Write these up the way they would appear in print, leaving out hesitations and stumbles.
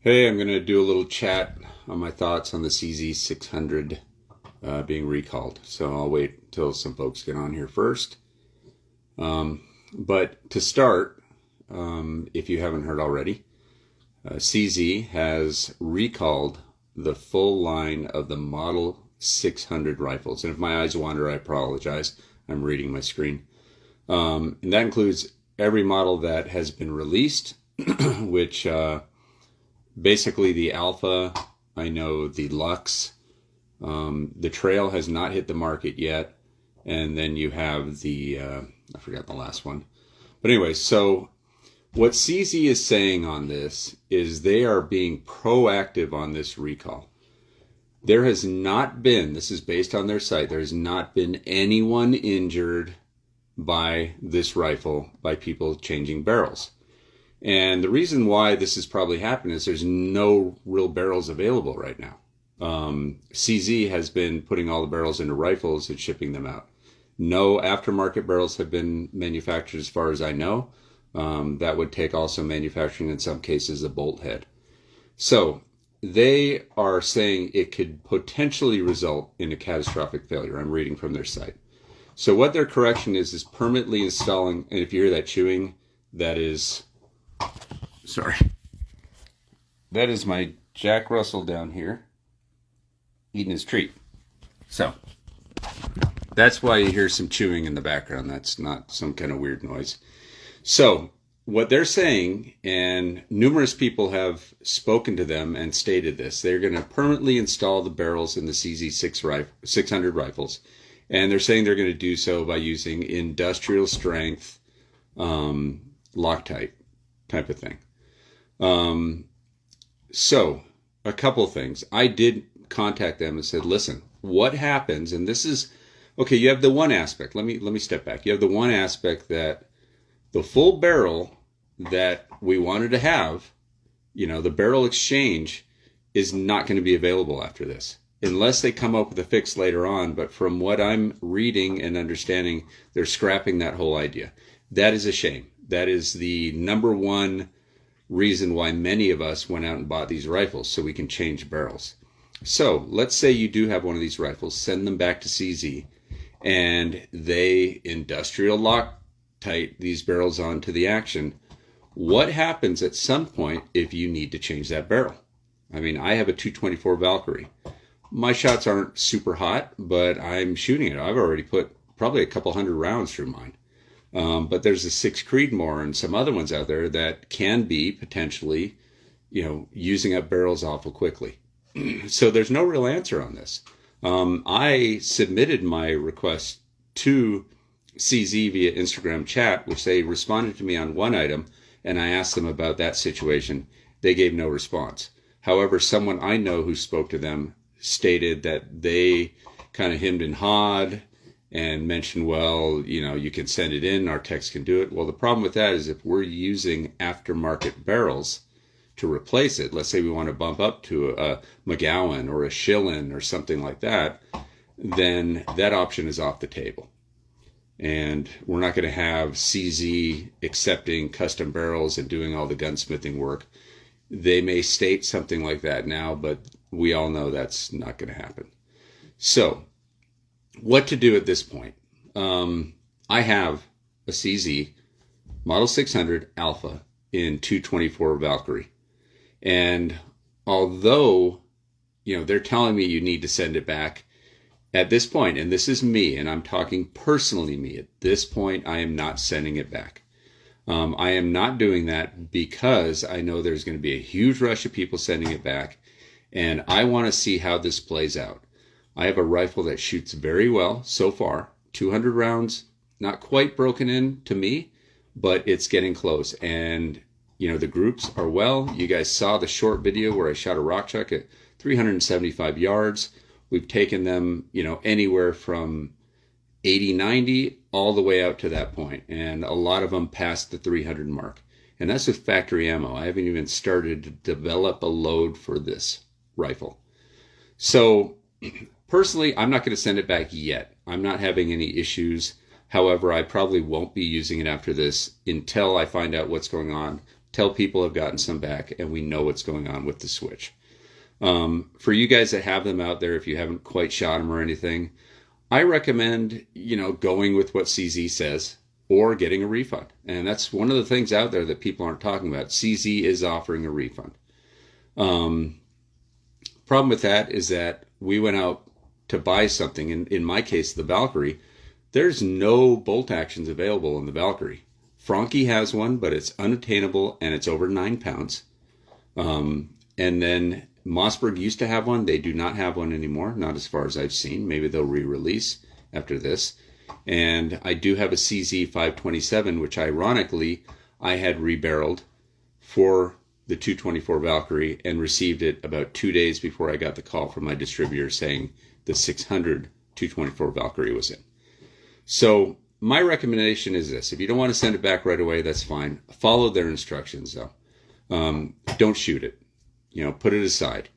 Hey, I'm going to do a little chat on my thoughts on the CZ600 being recalled. So I'll wait till some folks get on here first. But to start, if you haven't heard already, CZ has recalled the full line of the Model 600 rifles. And if my eyes wander, I apologize. I'm reading my screen. And that includes every model that has been released, which basically the Alpha, I know the Lux, the Trail has not hit the market yet. And then you have the, I forgot the last one. But anyway, so what CZ is saying on this is they are being proactive on this recall. There has not been, this is based on their site, there has not been anyone injured by this rifle by people changing barrels. And the reason why this has probably happened is there's no real barrels available right now. CZ has been putting all the barrels into rifles and shipping them out. No aftermarket barrels have been manufactured as far as I know. That would take also manufacturing in some cases a bolt head. So they are saying it could potentially result in a catastrophic failure. I'm reading from their site. So what their correction is permanently installing, and if you hear that chewing, that is, sorry, that is my Jack Russell down here eating his treat. So that's why you hear some chewing in the background. That's not some kind of weird noise. So what they're saying, and numerous people have spoken to them and stated this, they're going to permanently install the barrels in the CZ600 rifles. And they're saying they're going to do so by using industrial strength Loctite type of thing. So a couple of things. I did contact them and said, listen, what happens? And this is, okay, you have the one aspect. Let me step back. You have the one aspect that the full barrel that we wanted to have, the barrel exchange is not going to be available after this, unless they come up with a fix later on. But from what I'm reading and understanding, they're scrapping that whole idea. That is a shame. That is the number one reason why many of us went out and bought these rifles, so we can change barrels. So let's say you do have one of these rifles, send them back to CZ, and they industrial Loctite these barrels onto the action. What happens at some point if you need to change that barrel? I mean, I have a 224 Valkyrie. My shots aren't super hot, but I'm shooting it. I've already put probably a couple hundred rounds through mine. But there's a 6 Creedmoor and some other ones out there that can be potentially, using up barrels awful quickly. So there's no real answer on this. I submitted my request to CZ via Instagram chat, which they responded to me on one item, and I asked them about that situation. They gave no response. However, someone I know who spoke to them stated that they kind of hemmed and hawed and mentioned, well, you can send it in, our techs can do it. Well, the problem with that is if we're using aftermarket barrels to replace it, let's say we want to bump up to a McGowan or a Schillen or something like that, then that option is off the table. And we're not going to have CZ accepting custom barrels and doing all the gunsmithing work. They may state something like that now, but we all know that's not going to happen. So what to do at this point? I have a CZ Model 600 Alpha in 224 Valkyrie. And although, they're telling me you need to send it back, at this point, and this is me, and I'm talking personally me, at this point, I am not sending it back. I am not doing that because I know there's going to be a huge rush of people sending it back, and I want to see how this plays out. I have a rifle that shoots very well so far, 200 rounds, not quite broken in to me, but it's getting close. And, the groups are well. You guys saw the short video where I shot a rock chuck at 375 yards. We've taken them, anywhere from 80, 90, all the way out to that point. And a lot of them past the 300 mark. And that's with factory ammo. I haven't even started to develop a load for this rifle. So personally, I'm not going to send it back yet. I'm not having any issues. However, I probably won't be using it after this until I find out what's going on tell people I've gotten some back, and we know what's going on with the switch. For you guys that have them out there, if you haven't quite shot them or anything, I recommend, going with what CZ says or getting a refund. And that's one of the things out there that people aren't talking about. CZ is offering a refund. Problem with that is that we went out to buy something. In my case, the Valkyrie, there's no bolt actions available in the Valkyrie. Franke has one, but it's unattainable and it's over 9 pounds. And then Mossberg used to have one. They do not have one anymore, not as far as I've seen. Maybe they'll re-release after this. And I do have a CZ 527, which ironically I had rebarreled for the 224 Valkyrie and received it about 2 days before I got the call from my distributor saying the 600 224 Valkyrie was in. So my recommendation is this. If you don't want to send it back right away, that's fine. Follow their instructions, though. Don't shoot it. Put it aside.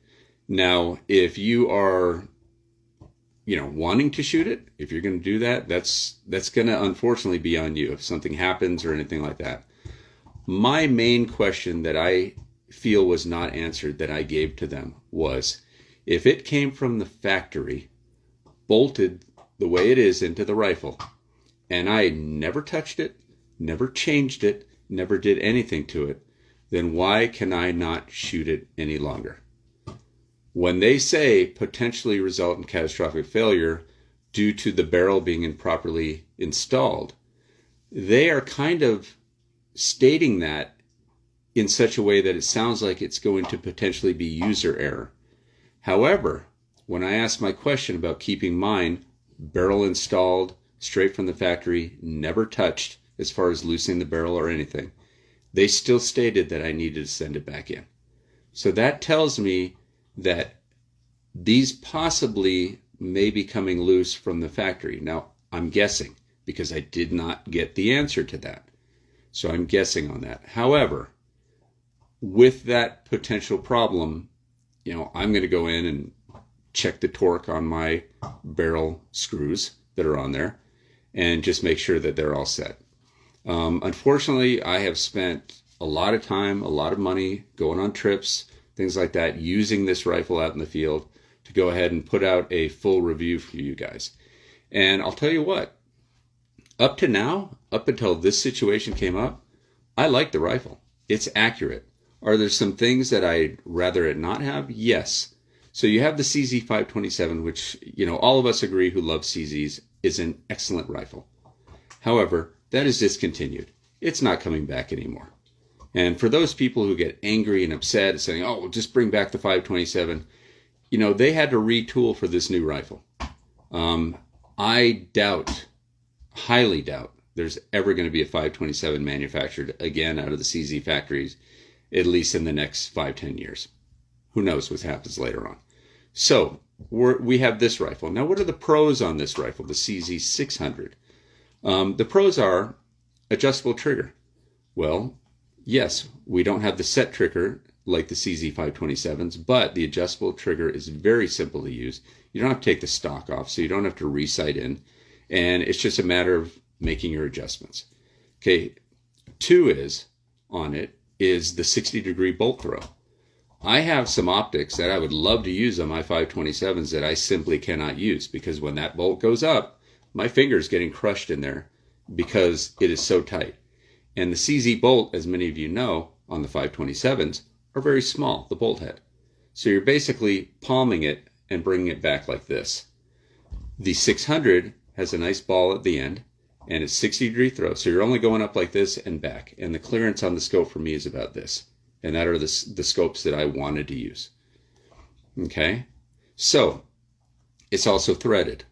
Now, if you are, wanting to shoot it, if you're going to do that, that's going to unfortunately be on you if something happens or anything like that. My main question that I feel was not answered that I gave to them was, if it came from the factory, bolted the way it is into the rifle, and I never touched it, never changed it, never did anything to it, then why can I not shoot it any longer? When they say potentially result in catastrophic failure due to the barrel being improperly installed, they are kind of stating that in such a way that it sounds like it's going to potentially be user error. However, when I asked my question about keeping mine barrel installed straight from the factory, never touched as far as loosening the barrel or anything, they still stated that I needed to send it back in. So that tells me that these possibly may be coming loose from the factory. Now, I'm guessing because I did not get the answer to that. So I'm guessing on that. However, with that potential problem, I'm going to go in and check the torque on my barrel screws that are on there and just make sure that they're all set. Unfortunately, I have spent a lot of time, a lot of money going on trips, things like that, using this rifle out in the field to go ahead and put out a full review for you guys. And I'll tell you what, up to now, up until this situation came up, I like the rifle. It's accurate. Are there some things that I'd rather it not have? Yes. So you have the CZ 527, which, all of us agree who love CZs is an excellent rifle. However, that is discontinued. It's not coming back anymore. And for those people who get angry and upset saying, oh, well, just bring back the 527, they had to retool for this new rifle. I highly doubt, there's ever going to be a 527 manufactured again out of the CZ factories, at least in the next 5-10 years. Who knows what happens later on. So we have this rifle. Now, what are the pros on this rifle, the CZ 600? The pros are adjustable trigger. Well, yes, we don't have the set trigger like the CZ 527s, but the adjustable trigger is very simple to use. You don't have to take the stock off, so you don't have to re-sight in, and it's just a matter of making your adjustments. Okay, 2 is the 60-degree bolt throw. I have some optics that I would love to use on my 527s that I simply cannot use because when that bolt goes up, my finger's getting crushed in there because it is so tight. And the CZ bolt, as many of you know, on the 527s are very small, the bolt head. So you're basically palming it and bringing it back like this. The 600 has a nice ball at the end and it's 60-degree throw. So you're only going up like this and back. And the clearance on the scope for me is about this. And that are the scopes that I wanted to use. Okay? So it's also threaded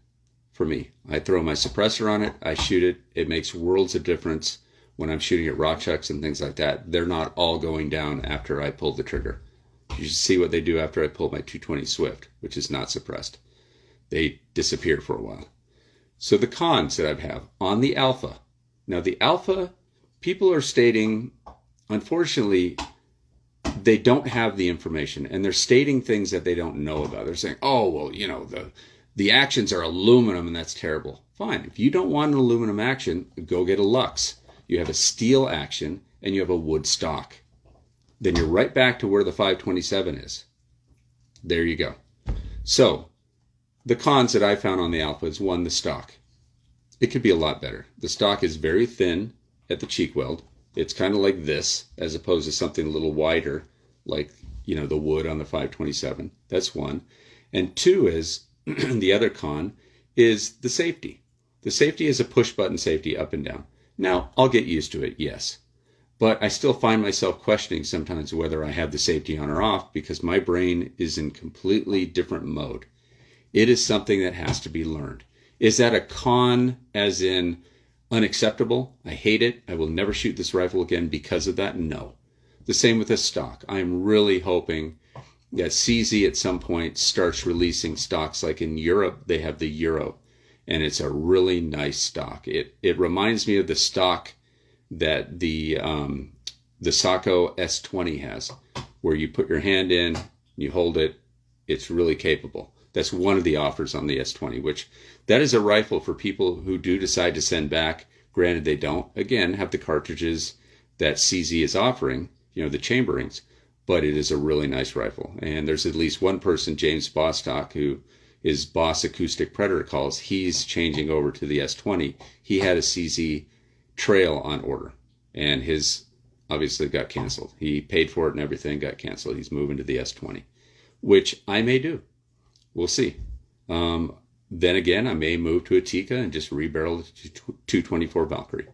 for me. I throw my suppressor on it. I shoot it. It makes worlds of difference when I'm shooting at rock chucks and things like that. They're not all going down after I pull the trigger. You should see what they do after I pull my 220 Swift, which is not suppressed. They disappear for a while. So the cons that I have on the Alpha. Now the Alpha, people are stating, unfortunately, they don't have the information and they're stating things that they don't know about. They're saying, oh, well, the actions are aluminum and that's terrible. Fine. If you don't want an aluminum action, go get a Lux. You have a steel action and you have a wood stock. then you're right back to where the 527 is. There you go. So the cons that I found on the Alpha is, one, the stock. It could be a lot better. The stock is very thin at the cheek weld. It's kind of like this, as opposed to something a little wider, like, the wood on the 527. That's one. And two is, the other con, is the safety. The safety is a push-button safety up and down. Now, I'll get used to it, yes. But I still find myself questioning sometimes whether I have the safety on or off, because my brain is in completely different mode. It is something that has to be learned. Is that a con as in unacceptable? I hate it. I will never shoot this rifle again because of that? No. The same with the stock. I'm really hoping that CZ at some point starts releasing stocks. Like in Europe, they have the Euro, and it's a really nice stock. It reminds me of the stock that the Sako S20 has, where you put your hand in, you hold it, it's really capable. That's one of the offers on the S20, which that is a rifle for people who do decide to send back. Granted, they don't, again, have the cartridges that CZ is offering, the chamberings, but it is a really nice rifle. And there's at least one person, James Bostock, who is Boss Acoustic Predator Calls. He's changing over to the S20. He had a CZ trail on order, and his obviously got canceled. He paid for it and everything, got canceled. He's moving to the S20, which I may do. We'll see. Then again, I may move to a Tikka and just rebarrel the 224 Valkyrie.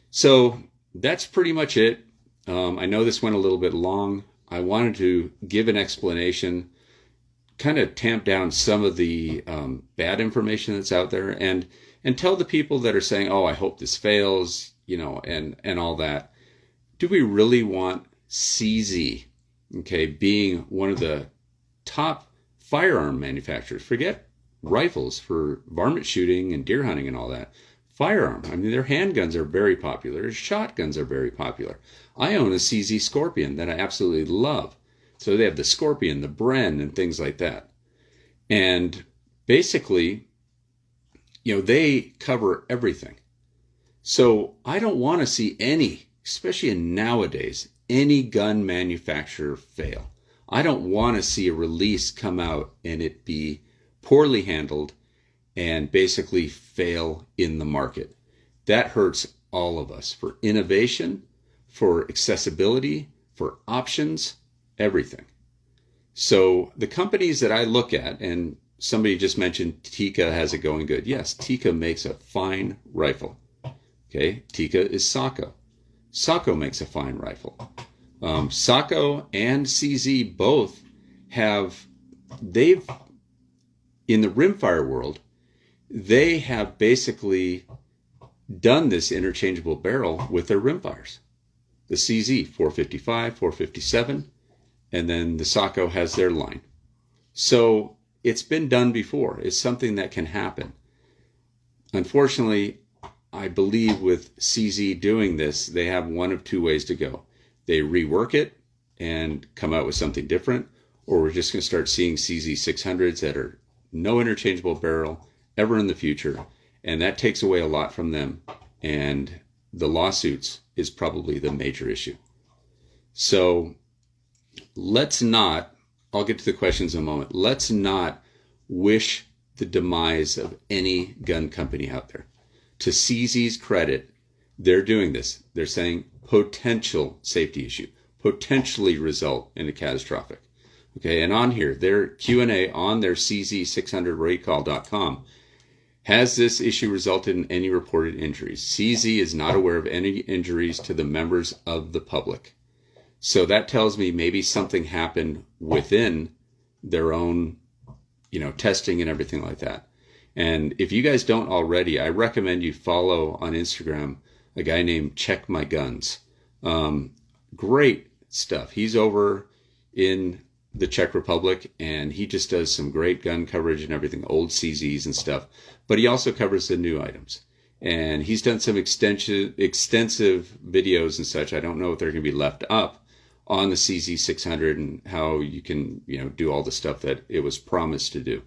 So that's pretty much it. I know this went a little bit long. I wanted to give an explanation, kind of tamp down some of the bad information that's out there, and tell the people that are saying, oh, I hope this fails, and all that. Do we really want CZ, being one of the top firearm manufacturers? Forget rifles for varmint shooting and deer hunting and all that. Firearm. I mean, their handguns are very popular. Their shotguns are very popular. I own a CZ Scorpion that I absolutely love. So they have the Scorpion, the Bren, and things like that. And basically, they cover everything. So I don't want to see any, especially nowadays, any gun manufacturer fail. I don't want to see a release come out and it be poorly handled and basically fail in the market. That hurts all of us, for innovation, for accessibility, for options, everything. So the companies that I look at, and somebody just mentioned Tikka has it going good. Yes, Tikka makes a fine rifle. Tikka is Sako. Sako makes a fine rifle. Sako and CZ both they've, in the rimfire world, they have basically done this interchangeable barrel with their rimfires. The CZ, 455, 457, and then the Sako has their line. So it's been done before. It's something that can happen. Unfortunately, I believe with CZ doing this, they have one of two ways to go. They rework it and come out with something different, or we're just going to start seeing CZ 600s that are no interchangeable barrel ever in the future, and that takes away a lot from them, and the lawsuits is probably the major issue. So let's not, I'll get to the questions in a moment, let's not wish the demise of any gun company out there. To CZ's credit, they're doing this. They're saying potential safety issue, potentially result in a catastrophic. And on here, their Q&A on their CZ600recall.com, has this issue resulted in any reported injuries? CZ is not aware of any injuries to the members of the public. So that tells me maybe something happened within their own, testing and everything like that. And if you guys don't already, I recommend you follow on Instagram a guy named Check My Guns. Great stuff. He's over in the Czech Republic, and he just does some great gun coverage and everything, old CZs and stuff. But he also covers the new items. And he's done some extensive videos and such. I don't know if they're going to be left up on the CZ600 and how you can, do all the stuff that it was promised to do.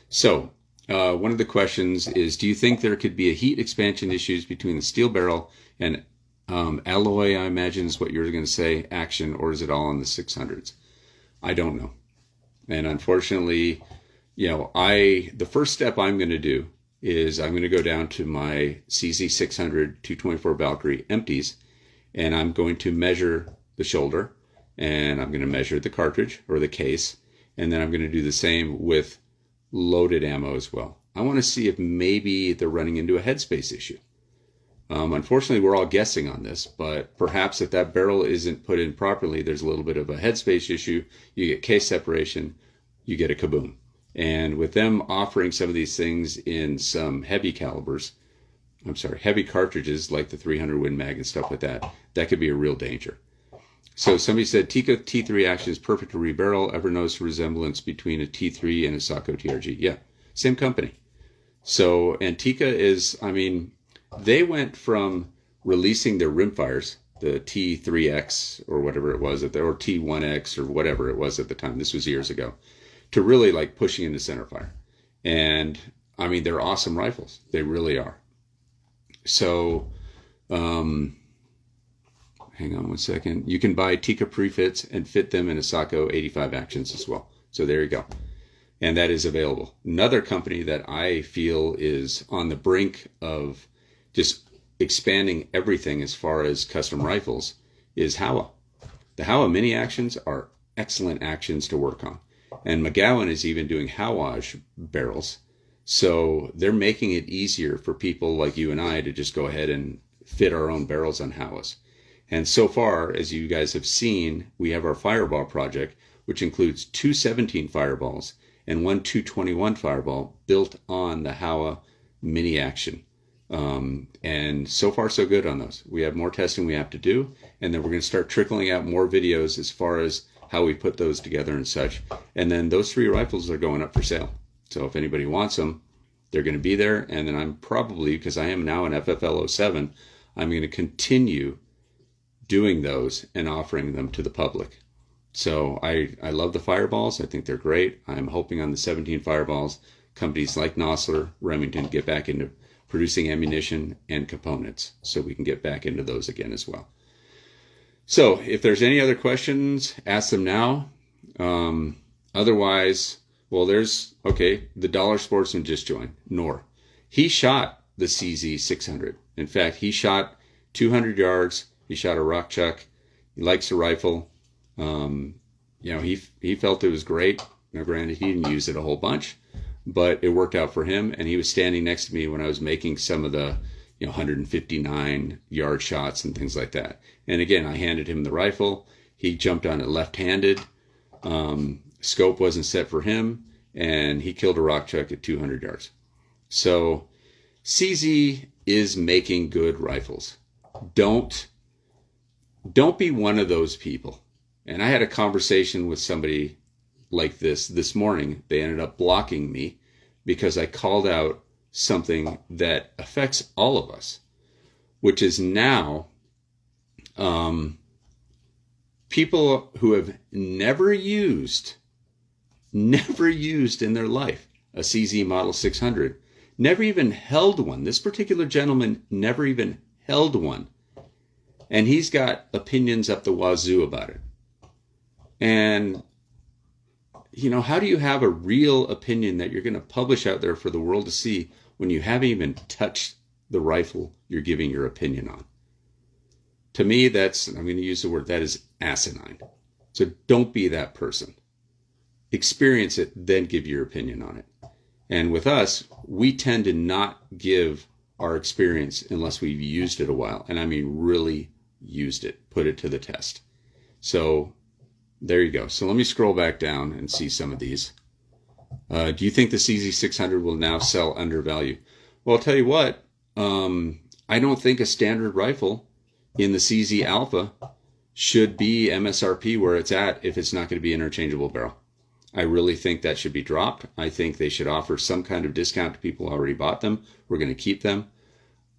So one of the questions is, do you think there could be a heat expansion issues between the steel barrel and Alloy, I imagine, is what you're going to say, action, or is it all on the 600s? I don't know. And unfortunately, the first step I'm going to do is I'm going to go down to my CZ600 224 Valkyrie empties, and I'm going to measure the shoulder, and I'm going to measure the cartridge or the case, and then I'm going to do the same with loaded ammo as well. I want to see if maybe they're running into a headspace issue. Unfortunately, we're all guessing on this, but perhaps if that barrel isn't put in properly, there's a little bit of a headspace issue. You get case separation, you get a kaboom. And with them offering some of these things in some heavy cartridges like the 300 Win Mag and stuff like that, that could be a real danger. So somebody said Tikka T3 action is perfect to rebarrel. Ever notice a resemblance between a T3 and a Sako TRG? Yeah, same company. So, and Tikka is, they went from releasing their rimfires, the T3X or whatever it was, or T1X or whatever it was at the time, this was years ago, to really like pushing into centerfire. And they're awesome rifles. They really are. So, hang on one second. You can buy Tikka prefits and fit them in a Sako 85 actions as well. So there you go. And that is available. Another company that I feel is on the brink of just expanding everything as far as custom rifles is Howa. The Howa mini actions are excellent actions to work on. And McGowan is even doing Howage barrels. So they're making it easier for people like you and I to just go ahead and fit our own barrels on Howas. And so far, as you guys have seen, we have our Fireball project, which includes 2 17 Fireballs and 1 221 Fireball built on the Howa mini action. And so far, so good on those. We have more testing we have to do, and then we're going to start trickling out more videos as far as how we put those together and such. And then those 3 rifles are going up for sale. So if anybody wants them, they're going to be there. And then I'm probably, because I am now an FFL 07, I'm going to continue doing those and offering them to the public. So I love the Fireballs. I think they're great. I'm hoping on the 17 Fireballs, companies like Nosler, Remington get back into producing ammunition and components so we can get back into those again as well. So if there's any other questions, ask them now. Otherwise, well, the Dollar Sportsman just joined, Nor. He shot the CZ 600. In fact, he shot 200 yards. He shot a rock chuck. He likes the rifle. He felt it was great. Now, granted, he didn't use it a whole bunch, but it worked out for him. And he was standing next to me when I was making some of the 159 yard shots and things like that. And again, I handed him the rifle. He jumped on it left-handed. Scope wasn't set for him, and he killed a rock chuck at 200 yards. So CZ is making good rifles. Don't be one of those people. And I had a conversation with somebody like this morning. They ended up blocking me because I called out something that affects all of us, which is now people who have never used in their life a CZ Model 600, never even held one. This particular gentleman never even held one. And he's got opinions up the wazoo about it. And, how do you have a real opinion that you're going to publish out there for the world to see when you haven't even touched the rifle you're giving your opinion on? To me, I'm going to use the word, that is asinine. So don't be that person. Experience it, then give your opinion on it. And with us, we tend to not give our experience unless we've used it a while. And I mean really used it, put it to the test. So there you go. So let me scroll back down and see some of these. Do you think the CZ600 will now sell under value? Well, I'll tell you what, I don't think a standard rifle in the CZ Alpha should be MSRP where it's at if it's not going to be interchangeable barrel. I really think that should be dropped. I think they should offer some kind of discount to people who already bought them. We're going to keep them.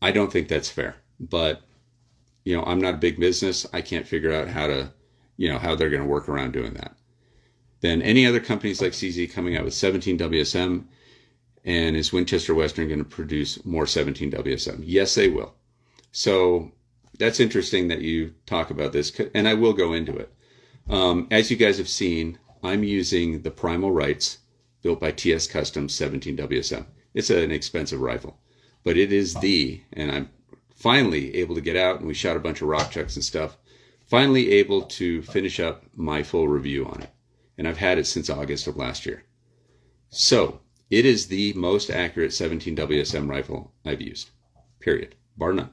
I don't think that's fair. But, I'm not a big business. I can't figure out how they're going to work around doing that. Then any other companies like CZ coming out with 17 WSM, and is Winchester Western going to produce more 17 WSM? Yes, they will. So that's interesting that you talk about this, and I will go into it. As you guys have seen, I'm using the Primal Rights built by TS Custom 17 WSM. It's an expensive rifle, but it is and I'm finally able to get out, and we shot a bunch of rock chucks and stuff, finally able to finish up my full review on it. And I've had it since August of last year. So it is the most accurate 17 WSM rifle I've used, period, bar none.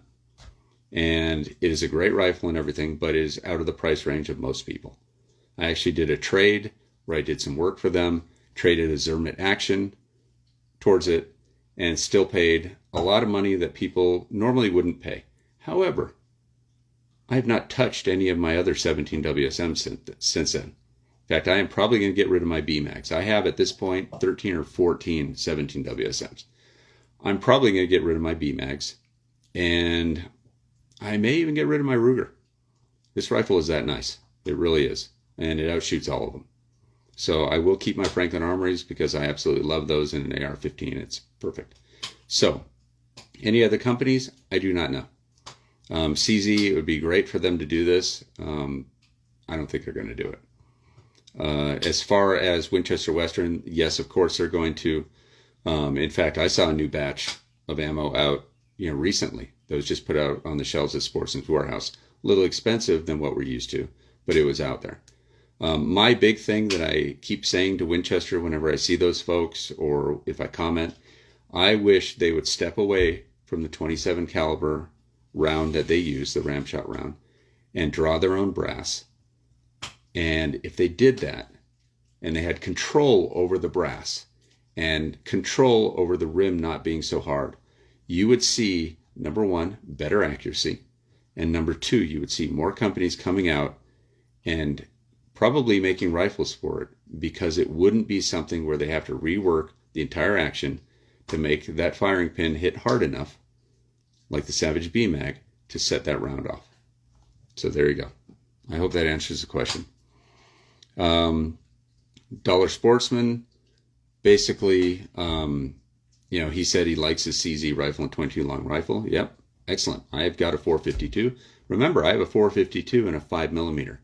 And it is a great rifle and everything, but it is out of the price range of most people. I actually did a trade where I did some work for them, traded a Zermit action towards it, and still paid a lot of money that people normally wouldn't pay. However, I have not touched any of my other 17 WSM since then. In fact, I am probably going to get rid of my BMAGs. I have at this point 13 or 14 17 WSMs. I'm probably going to get rid of my BMAGs, and I may even get rid of my Ruger. This rifle is that nice. It really is. And it outshoots all of them. So I will keep my Franklin Armories because I absolutely love those in an AR-15. It's perfect. So, any other companies? I do not know. CZ, it would be great for them to do this. I don't think they're going to do it. As far as Winchester Western, yes, of course they're going to. In fact, I saw a new batch of ammo out, recently. That was just put out on the shelves at Sportsman's Warehouse. A little expensive than what we're used to, but it was out there. My big thing that I keep saying to Winchester whenever I see those folks, or if I comment, I wish they would step away from the 27 caliber round that they use, the ramshot round, and draw their own brass. And if they did that, and they had control over the brass, and control over the rim not being so hard, you would see, number one, better accuracy, and number two, you would see more companies coming out and probably making rifles for it, because it wouldn't be something where they have to rework the entire action to make that firing pin hit hard enough, like the Savage BMAG, to set that round off. So there you go. I hope that answers the question. Dollar Sportsman, basically, he said he likes his CZ rifle and 22 long rifle. Yep, excellent. I've got a 452. Remember, I have a 452 and a 5mm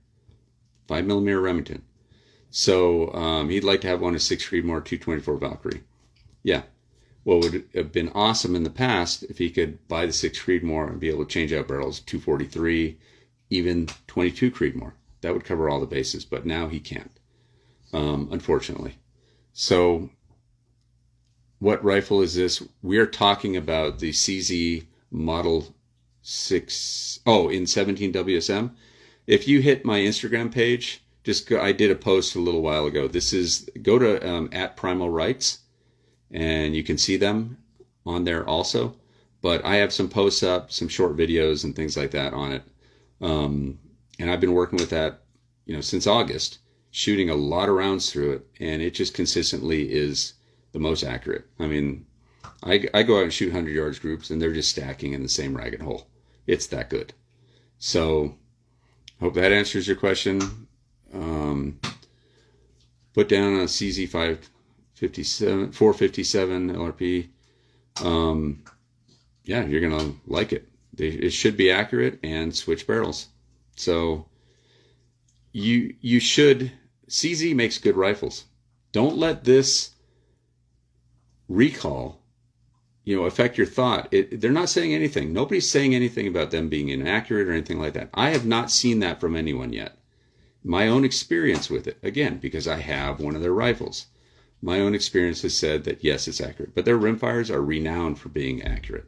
Remington. So he'd like to have one, a 6 Creedmoor 224 Valkyrie. Yeah. Well, it would have been awesome in the past if he could buy the 6 Creedmoor and be able to change out barrels, 243, even 22 Creedmoor. That would cover all the bases, but now he can't, unfortunately. So what rifle is this? We are talking about the CZ Model 6, in 17 WSM. If you hit my Instagram page, I did a post a little while ago. Go to at Primal Rights, and you can see them on there also. But I have some posts up, some short videos and things like that on it. And I've been working with that, since August, shooting a lot of rounds through it, and it just consistently is the most accurate. I mean, I go out and shoot 100 yards groups, and they're just stacking in the same ragged hole. It's that good. So, hope that answers your question. Put down a CZ 457 LRP. Yeah, you're gonna like it. It should be accurate and switch barrels. So you should. CZ makes good rifles. Don't let this recall, affect your thought. They're not saying anything. Nobody's saying anything about them being inaccurate or anything like that. I have not seen that from anyone yet. My own experience with it, again, because I have one of their rifles, my own experience has said that yes, it's accurate. But their rimfires are renowned for being accurate.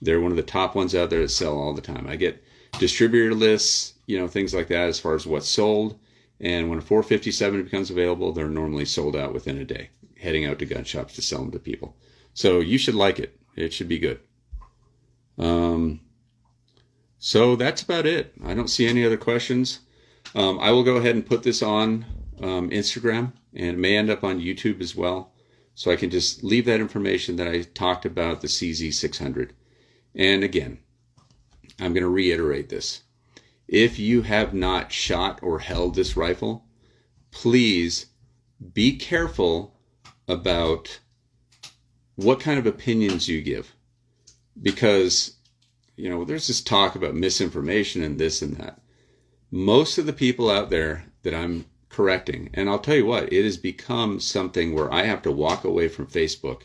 They're one of the top ones out there that sell all the time. I get distributor lists, things like that as far as what's sold. And when a 457 becomes available, they're normally sold out within a day, heading out to gun shops to sell them to people. So you should like it. It should be good. So that's about it. I don't see any other questions. I will go ahead and put this on Instagram, and it may end up on YouTube as well. So I can just leave that information that I talked about, the CZ600. And again, I'm going to reiterate this. If you have not shot or held this rifle, please be careful about what kind of opinions you give. Because there's this talk about misinformation and this and that. Most of the people out there that I'm correcting, and I'll tell you what, it has become something where I have to walk away from Facebook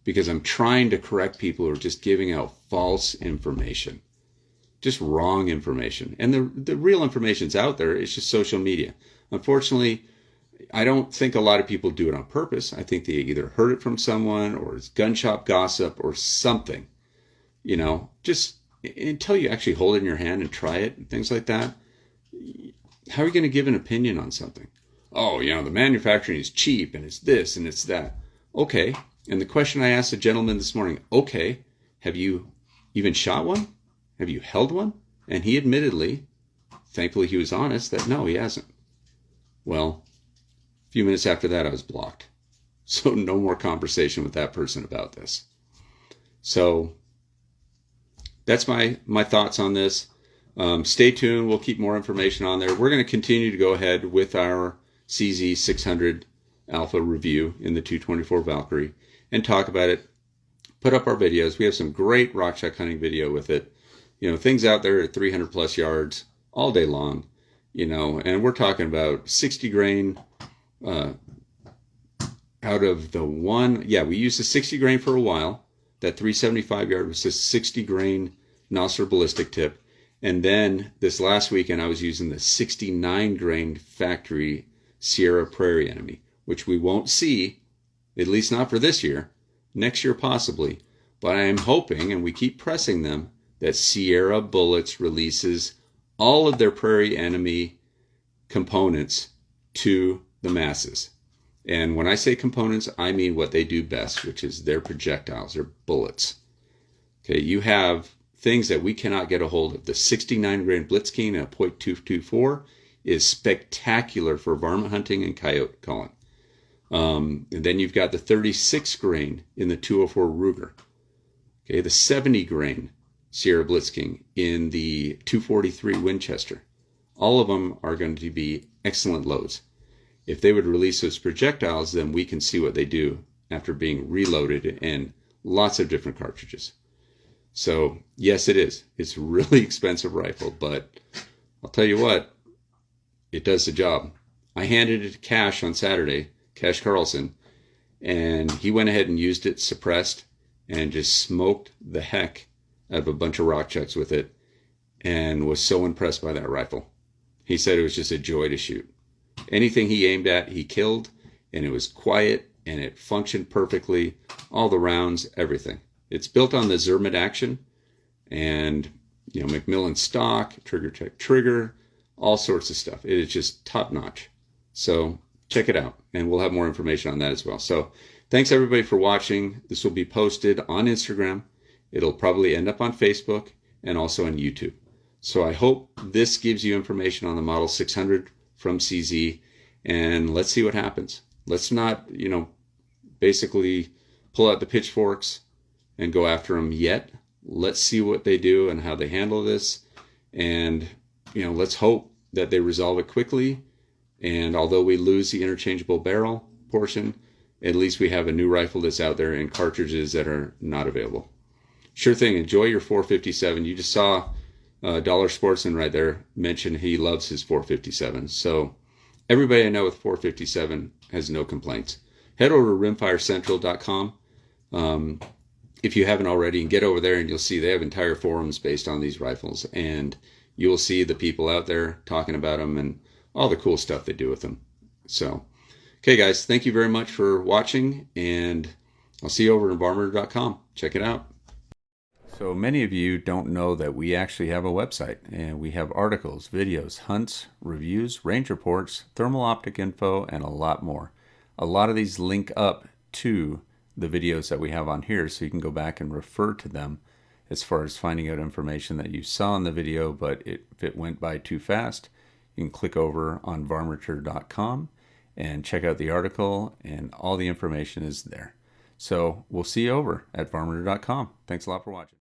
because I'm trying to correct people who are just giving out false information, just wrong information. And the real information's out there. It's just social media. Unfortunately, I don't think a lot of people do it on purpose. I think they either heard it from someone or it's gun shop gossip or something. Just until you actually hold it in your hand and try it and things like that, how are you going to give an opinion on something? Oh, the manufacturing is cheap and it's this and it's that. Okay. And the question I asked a gentleman this morning, okay, have you even shot one? Have you held one? And he admittedly, thankfully he was honest, that no, he hasn't. Well, a few minutes after that, I was blocked. So no more conversation with that person about this. So that's my thoughts on this. Stay tuned. We'll keep more information on there. We're going to continue to go ahead with our CZ 600 Alpha review in the 224 Valkyrie and talk about it. Put up our videos. We have some great rock chuck hunting video with it. Things out there at 300 plus yards all day long, and we're talking about 60 grain out of the one. Yeah, we used the 60 grain for a while. That 375 yard was a 60 grain Nosler ballistic tip. And then this last weekend, I was using the 69 grain factory Sierra Prairie Enemy, which we won't see, at least not for this year, next year possibly. But I am hoping, and we keep pressing them, that Sierra Bullets releases all of their Prairie Enemy components to the masses. And when I say components, I mean what they do best, which is their projectiles, their bullets. Okay, you have things that we cannot get a hold of. The 69 grain Blitzking and a .224 is spectacular for varmint hunting and coyote calling. And then you've got the 36 grain in the 204 Ruger. Okay, the 70 grain Sierra Blitzking in the 243 Winchester. All of them are going to be excellent loads. If they would release those projectiles, then we can see what they do after being reloaded and lots of different cartridges. So yes, it is. It's a really expensive rifle, but I'll tell you what, it does the job. I handed it to Cash on Saturday, Cash Carlson, and he went ahead and used it suppressed and just smoked the heck out of a bunch of rock chucks with it and was so impressed by that rifle. He said it was just a joy to shoot. Anything he aimed at, he killed, and it was quiet and it functioned perfectly. All the rounds, everything. It's built on the Zermit action and, Macmillan stock, Trigger Tech trigger, all sorts of stuff. It is just top notch. So check it out, and we'll have more information on that as well. So thanks everybody for watching. This will be posted on Instagram. It'll probably end up on Facebook and also on YouTube. So I hope this gives you information on the Model 600 from CZ, and let's see what happens. Let's not, basically pull out the pitchforks and go after them yet. Let's see what they do and how they handle this. And, let's hope that they resolve it quickly. And although we lose the interchangeable barrel portion, at least we have a new rifle that's out there and cartridges that are not available. Sure thing. Enjoy your 457. You just saw Dollar Sportsman right there mention he loves his 457. So everybody I know with 457 has no complaints. Head over to rimfirecentral.com if you haven't already, and get over there and you'll see they have entire forums based on these rifles, and you'll see the people out there talking about them and all the cool stuff they do with them. So, okay guys, thank you very much for watching, and I'll see you over at Varminter.com. Check it out. So many of you don't know that we actually have a website, and we have articles, videos, hunts, reviews, range reports, thermal optic info, and a lot more. A lot of these link up to the videos that we have on here, so you can go back and refer to them as far as finding out information that you saw in the video, but if it went by too fast, you can click over on Varminter.com and check out the article, and all the information is there. So we'll see you over at Varminter.com. Thanks a lot for watching.